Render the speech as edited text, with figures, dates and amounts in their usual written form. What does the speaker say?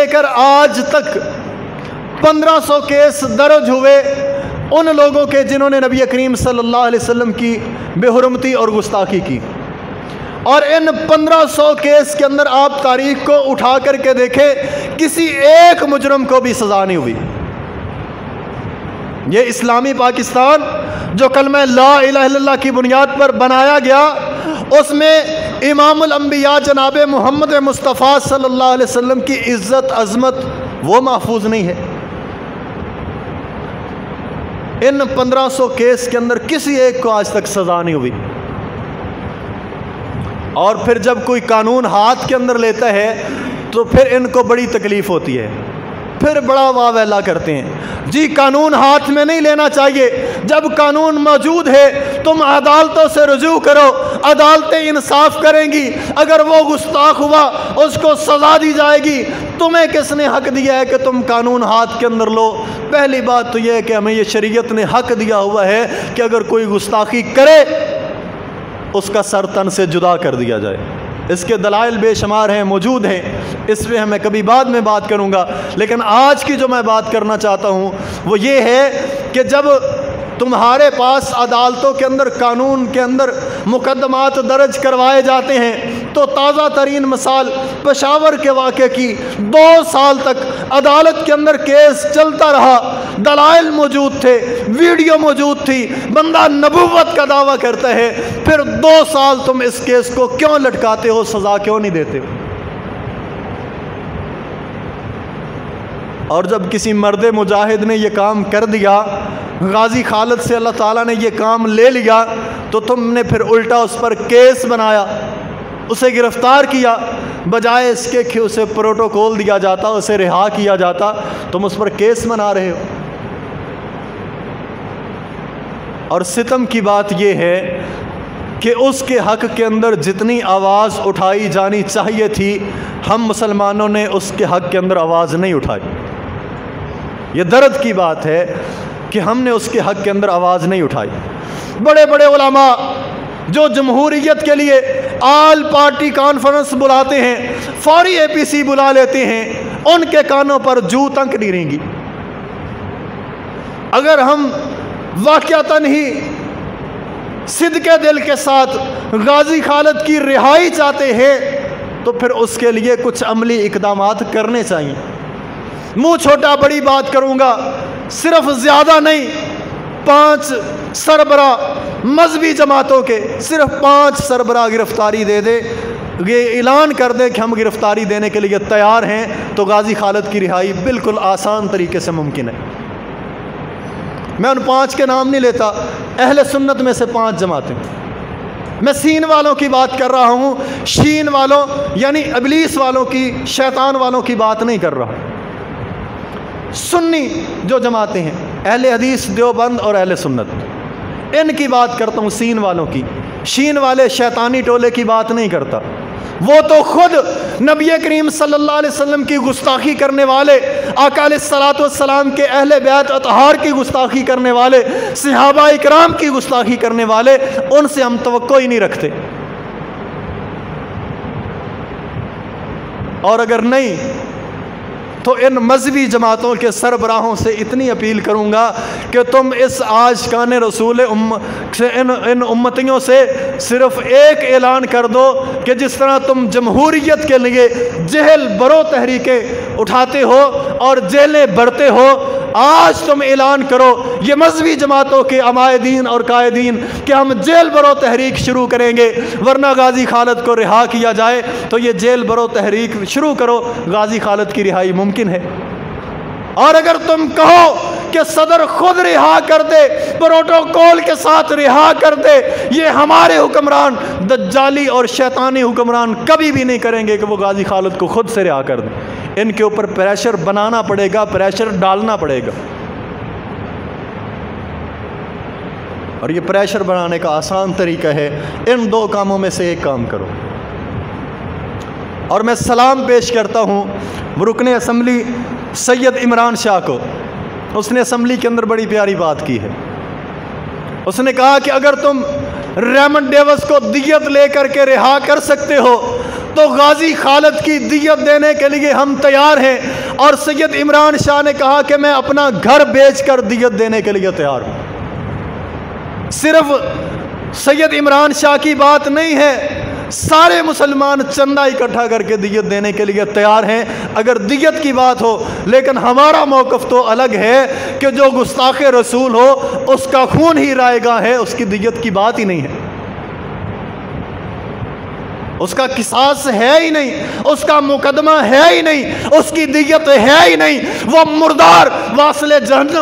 لے کر آج تک 1500 کیس درج ہوئے ان لوگوں کے جنہوں نے نبی کریم صلی اللہ علیہ وسلم کی بے حرمتی اور گستاخی کی، اور ان 1500 کیس کے اندر آپ تاریخ کو اٹھا کر کے دیکھیں، کسی ایک مجرم کو بھی سزا نہیں ہوئی۔ یہ اسلامی پاکستان جو کلمہ لا الہ الا اللہ کی بنیاد پر بنایا گیا، اس میں امام الانبیاء جناب محمد مصطفیٰ صلی اللہ علیہ وسلم کی عزت عظمت وہ محفوظ نہیں ہے۔ ان 1500 کیس کے اندر کسی ایک کو آج تک سزا نہیں ہوئی، اور پھر جب کوئی قانون ہاتھ کے اندر لیتا ہے تو پھر ان کو بڑی تکلیف ہوتی ہے، پھر بڑا واہ ویلا کرتے ہیں، جی قانون ہاتھ میں نہیں لینا چاہیے، جب قانون موجود ہے تم عدالتوں سے رجوع کرو، عدالتیں انصاف کریں گی، اگر وہ گستاخ ہوا اس کو سزا دی جائے گی، تمہیں کس نے حق دیا ہے کہ تم قانون ہاتھ کے اندر لو؟ پہلی بات تو یہ ہے کہ ہمیں یہ شریعت نے حق دیا ہوا ہے کہ اگر کوئی گستاخی کرے اس کا سر تن سے جدا کر دیا جائے۔ اس کے دلائل بے شمار ہیں، موجود ہیں، اس پہ میں کبھی بعد میں بات کروں گا، لیکن آج کی جو میں بات کرنا چاہتا ہوں وہ یہ ہے کہ جب تمہارے پاس عدالتوں کے اندر قانون کے اندر مقدمات درج کروائے جاتے ہیں تو تازہ ترین مثال پشاور کے واقعے کی، 2 سال تک عدالت کے اندر کیس چلتا رہا، دلائل موجود تھے، ویڈیو موجود تھی، بندہ نبوت کا دعویٰ کرتا ہے، پھر 2 سال تم اس کیس کو کیوں لٹکاتے ہو، سزا کیوں نہیں دیتے ہو؟ اور جب کسی مرد مجاہد نے یہ کام کر دیا، غازی خالد سے اللہ تعالیٰ نے یہ کام لے لیا، تو تم نے پھر الٹا اس پر کیس بنایا، اسے گرفتار کیا، بجائے اس کے کہ اسے پروٹوکول دیا جاتا، اسے رہا کیا جاتا، تم اس پر کیس بنا رہے ہو۔ اور ستم کی بات یہ ہے کہ اس کے حق کے اندر جتنی آواز اٹھائی جانی چاہیے تھی، ہم مسلمانوں نے اس کے حق کے اندر آواز نہیں اٹھائی۔ یہ درد کی بات ہے کہ ہم نے اس کے حق کے اندر آواز نہیں اٹھائی۔ بڑے بڑے علماء جو جمہوریت کے لیے آل پارٹی کانفرنس بلاتے ہیں، فوری اے پی سی بلا لیتے ہیں، ان کے کانوں پر جو تنک نہیں رہیں گی۔ اگر ہم واقعتاً ہی صدقے دل کے ساتھ غازی خالد کی رہائی چاہتے ہیں تو پھر اس کے لیے کچھ عملی اقدامات کرنے چاہیے۔ منہ چھوٹا بڑی بات کروں گا، صرف زیادہ نہیں، 5 سربراہ مذہبی جماعتوں کے صرف 5 سربراہ گرفتاری دے دے، یہ اعلان کر دیں کہ ہم گرفتاری دینے کے لیے تیار ہیں، تو غازی خالد کی رہائی بالکل آسان طریقے سے ممکن ہے۔ میں ان 5 کے نام نہیں لیتا، اہل سنت میں سے 5 جماعتیں، میں سین والوں کی بات کر رہا ہوں، شین والوں یعنی ابلیس والوں کی، شیطان والوں کی بات نہیں کر رہا۔ سنی جو جماعتیں ہیں، اہل حدیث دیوبند اور اہل سنت، ان کی بات کرتا ہوں، سین والوں کی۔ شین والے شیطانی ٹولے کی بات نہیں کرتا، وہ تو خود نبی کریم صلی اللہ علیہ وسلم کی گستاخی کرنے والے، آقا علیہ الصلوۃ والسلام کے اہل بیت اطہار کی گستاخی کرنے والے، صحابہ اکرام کی گستاخی کرنے والے، ان سے ہم توقع ہی نہیں رکھتے۔ اور اگر نہیں تو ان مذہبی جماعتوں کے سربراہوں سے اتنی اپیل کروں گا کہ تم اس عاشقان رسول ان امتیوں سے صرف ایک اعلان کر دو کہ جس طرح تم جمہوریت کے لیے جہل برو تحریکیں اٹھاتے ہو اور جیلیں بھرتے ہو، آج تم اعلان کرو یہ مذہبی جماعتوں کے عمائدین اور قائدین کہ ہم جیل برو تحریک شروع کریں گے، ورنہ غازی خالد کو رہا کیا جائے تو یہ جیل برو تحریک شروع کرو، غازی خالد کی رہائی ممکن ہے۔ اور اگر تم کہو کہ صدر خود رہا کر دے، پروٹوکول کے ساتھ رہا کر دے، یہ ہمارے حکمران دجالی اور شیطانی حکمران کبھی بھی نہیں کریں گے کہ وہ غازی خالد کو خود سے رہا کر دیں۔ ان کے اوپر پریشر بنانا پڑے گا، پریشر ڈالنا پڑے گا، اور یہ پریشر بنانے کا آسان طریقہ ہے، ان 2 کاموں میں سے ایک کام کرو۔ اور میں سلام پیش کرتا ہوں رکن اسمبلی سید عمران شاہ کو، اس نے اسمبلی کے اندر بڑی پیاری بات کی ہے۔ اس نے کہا کہ اگر تم ریمنڈ ڈیوس کو دیت لے کر کے رہا کر سکتے ہو تو غازی خالد کی دیت دینے کے لیے ہم تیار ہیں۔ اور سید عمران شاہ نے کہا کہ میں اپنا گھر بیچ کر دیت دینے کے لیے تیار ہوں۔ صرف سید عمران شاہ کی بات نہیں ہے، سارے مسلمان چندہ اکٹھا کر کے دیت دینے کے لیے تیار ہیں اگر دیت کی بات ہو۔ لیکن ہمارا موقف تو الگ ہے کہ جو گستاخ رسول ہو اس کا خون ہی رائے گاہ ہے، اس کی دیت کی بات ہی نہیں ہے، اس کا قصاص ہے ہی نہیں، اس کا مقدمہ ہے ہی نہیں، اس کی دیت ہے ہی نہیں، وہ مردار واصل جہنم